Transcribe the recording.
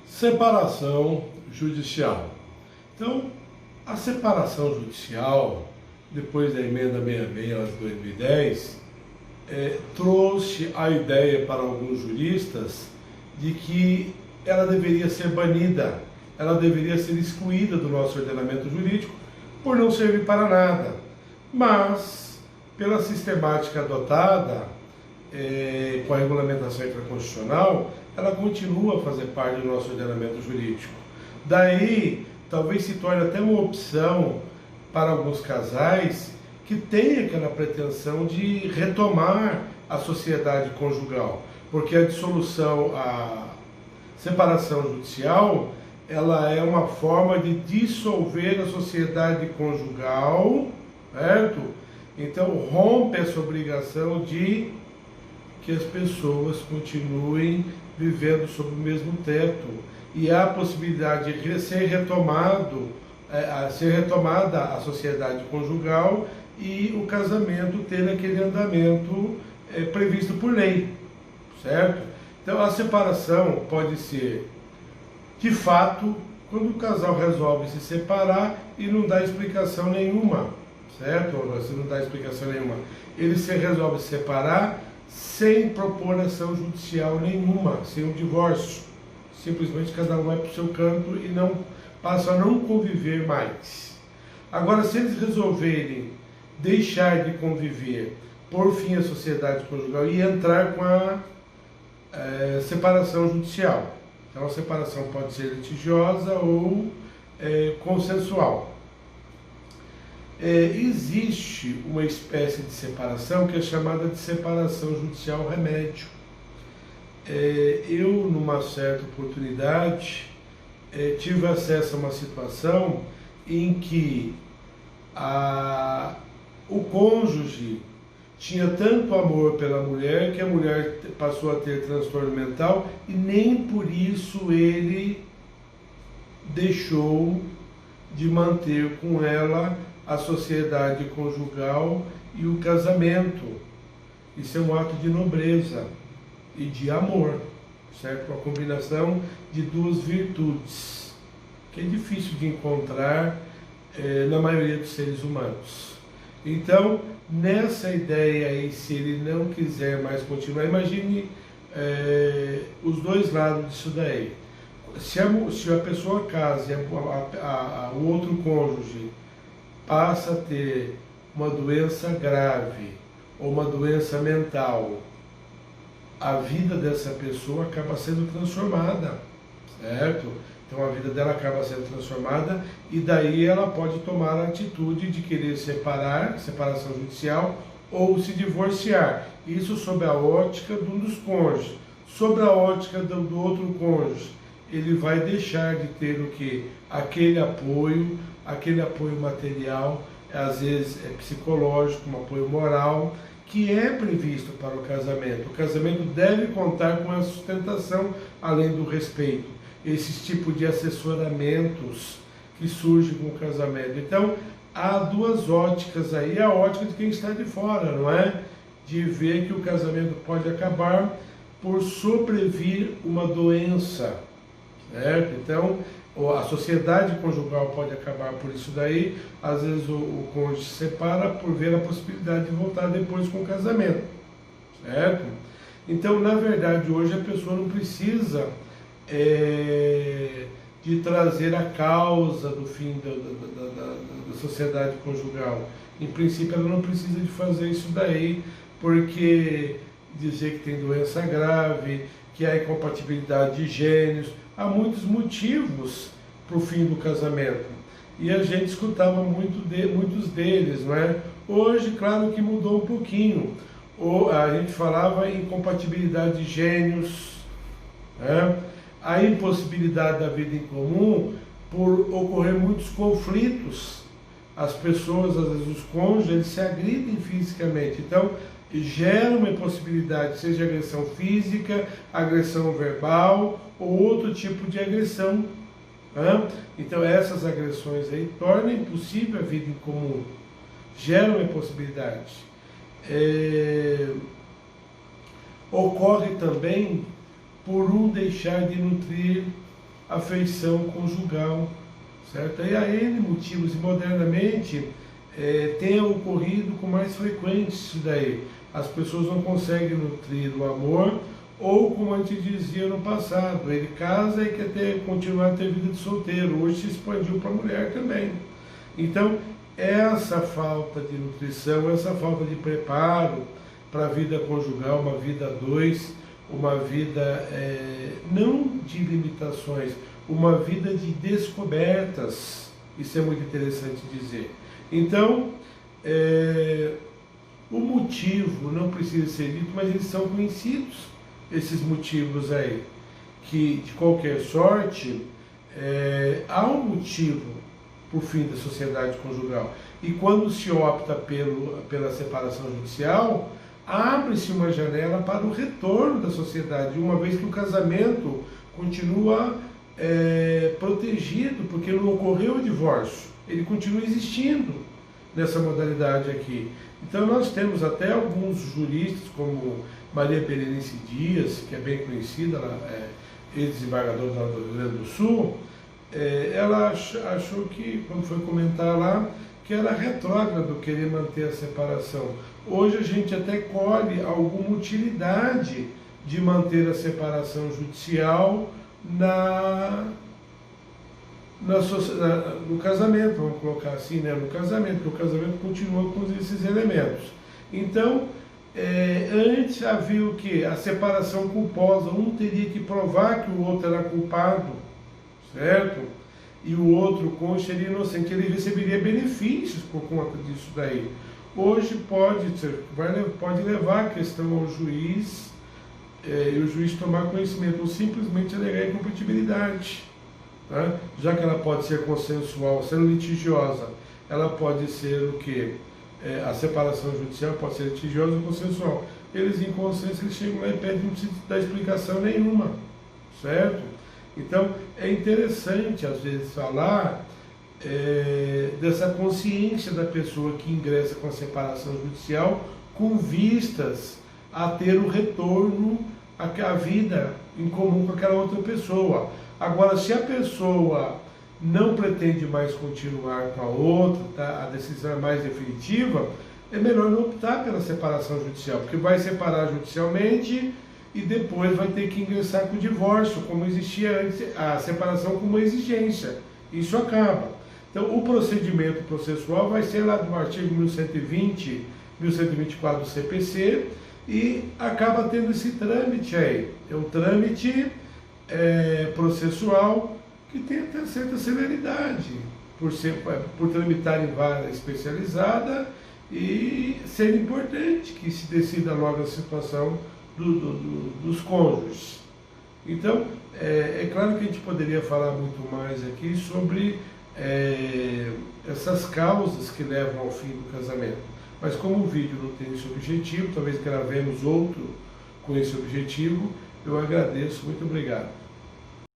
Separação judicial. Então, a separação judicial, depois da emenda 66 de 2010, trouxe a ideia para alguns juristas de que ela deveria ser banida, ela deveria ser excluída do nosso ordenamento jurídico por não servir para nada. Mas, pela sistemática adotada com a regulamentação infraconstitucional, ela continua a fazer parte do nosso ordenamento jurídico. Daí, talvez se torne até uma opção para alguns casais que têm aquela pretensão de retomar a sociedade conjugal, porque a dissolução, a separação judicial, ela é uma forma de dissolver a sociedade conjugal, certo? Então rompe essa obrigação de que as pessoas continuem vivendo sob o mesmo teto, e há a possibilidade de ser retomada a sociedade conjugal e o casamento ter aquele andamento previsto por lei, certo? Então a separação pode ser, de fato, quando o casal resolve se separar e não dá explicação nenhuma, certo? Ou se não dá explicação nenhuma, ele resolve se separar sem propor ação judicial nenhuma, sem um divórcio. Simplesmente cada um vai para o seu canto e não passa a não conviver mais. Agora, se eles resolverem deixar de conviver, por fim a sociedade conjugal e entrar com a separação judicial. Então a separação pode ser litigiosa ou consensual. Existe uma espécie de separação que é chamada de separação judicial remédio. Eu, numa certa oportunidade, tive acesso a uma situação em que o cônjuge tinha tanto amor pela mulher que a mulher passou a ter transtorno mental e nem por isso ele deixou de manter com ela a sociedade conjugal e o casamento. Isso é um ato de nobreza e de amor, certo? Uma combinação de duas virtudes, que é difícil de encontrar na maioria dos seres humanos. Então, nessa ideia aí, se ele não quiser mais continuar, imagine os dois lados disso daí. Se a pessoa casa e o outro cônjuge passa a ter uma doença grave ou uma doença mental, a vida dessa pessoa acaba sendo transformada, certo? Então a vida dela acaba sendo transformada e daí ela pode tomar a atitude de querer separação judicial ou se divorciar. Isso sob a ótica de um dos cônjuges. Sob a ótica do outro cônjuge, ele vai deixar de ter o quê? Aquele apoio material, às vezes psicológico, um apoio moral, que é previsto para o casamento. O casamento deve contar com a sustentação, além do respeito. Esses tipos de assessoramentos que surgem com o casamento. Então, há duas óticas aí. A ótica de quem está de fora, não é? De ver que o casamento pode acabar por sobrevir uma doença, certo? Então, a sociedade conjugal pode acabar por isso daí. Às vezes o cônjuge se separa por ver a possibilidade de voltar depois com o casamento, certo? Então, na verdade, hoje a pessoa não precisa de trazer a causa do fim da sociedade conjugal. Em princípio, ela não precisa de fazer isso daí, porque dizer que tem doença grave, que há incompatibilidade de gênios, há muitos motivos para o fim do casamento. E a gente escutava muitos deles, não é? Hoje, claro que mudou um pouquinho. A gente falava em incompatibilidade de gênios, né? A impossibilidade da vida em comum por ocorrer muitos conflitos. As pessoas, às vezes os cônjuges, eles se agridem fisicamente. Então, gera uma impossibilidade, seja agressão física, agressão verbal ou outro tipo de agressão. Né? Então, essas agressões aí tornam impossível a vida em comum. Geram uma impossibilidade. Ocorre também por um deixar de nutrir afeição conjugal, certo? E há N motivos, e modernamente tem ocorrido com mais frequência isso daí. As pessoas não conseguem nutrir o amor, ou como a gente dizia no passado, ele casa e quer continuar a ter vida de solteiro, hoje se expandiu para a mulher também. Então, essa falta de nutrição, essa falta de preparo para a vida conjugal, uma vida a dois, uma vida não de limitações, uma vida de descobertas, isso é muito interessante dizer. Então, o motivo não precisa ser dito, mas eles são conhecidos, esses motivos aí, que de qualquer sorte, há um motivo por fim da sociedade conjugal. E quando se opta pela separação judicial, abre-se uma janela para o retorno da sociedade, uma vez que o casamento continua protegido, porque não ocorreu o divórcio, ele continua existindo nessa modalidade aqui. Então nós temos até alguns juristas, como Maria Berenice Dias, que é bem conhecida, ela é ex-desembargadora do Rio Grande do Sul, ela achou que, quando foi comentar lá, que era retrógrado querer manter a separação. Hoje a gente até colhe alguma utilidade de manter a separação judicial no casamento, vamos colocar assim, né? No casamento, porque o casamento continua com esses elementos. Então, antes havia o quê? A separação culposa, um teria que provar que o outro era culpado, certo? E o outro cônjuge seria inocente, ele receberia benefícios por conta disso daí. Hoje pode levar a questão ao juiz, e o juiz tomar conhecimento, ou simplesmente alegar incompatibilidade. Tá? Já que ela pode ser consensual, sendo litigiosa, ela pode ser o quê? A separação judicial pode ser litigiosa ou consensual. Eles, em consenso, eles chegam lá e pedem, não precisa dar explicação nenhuma, certo? Então, é interessante, às vezes, falar dessa consciência da pessoa que ingressa com a separação judicial com vistas a ter o retorno à vida em comum com aquela outra pessoa. Agora, se a pessoa não pretende mais continuar com a outra, tá? A decisão é mais definitiva, é melhor não optar pela separação judicial, porque vai separar judicialmente e depois vai ter que ingressar com o divórcio, como existia antes, a separação como exigência. Isso acaba. Então, o procedimento processual vai ser lá do artigo 1120, 1124 do CPC, e acaba tendo esse trâmite aí. É um trâmite processual que tem até certa celeridade, por tramitar em vara especializada e ser importante que se decida logo a situação dos cônjuges. Então, é claro que a gente poderia falar muito mais aqui sobre essas causas que levam ao fim do casamento. Mas como o vídeo não tem esse objetivo, talvez gravemos outro com esse objetivo, eu agradeço, muito obrigado.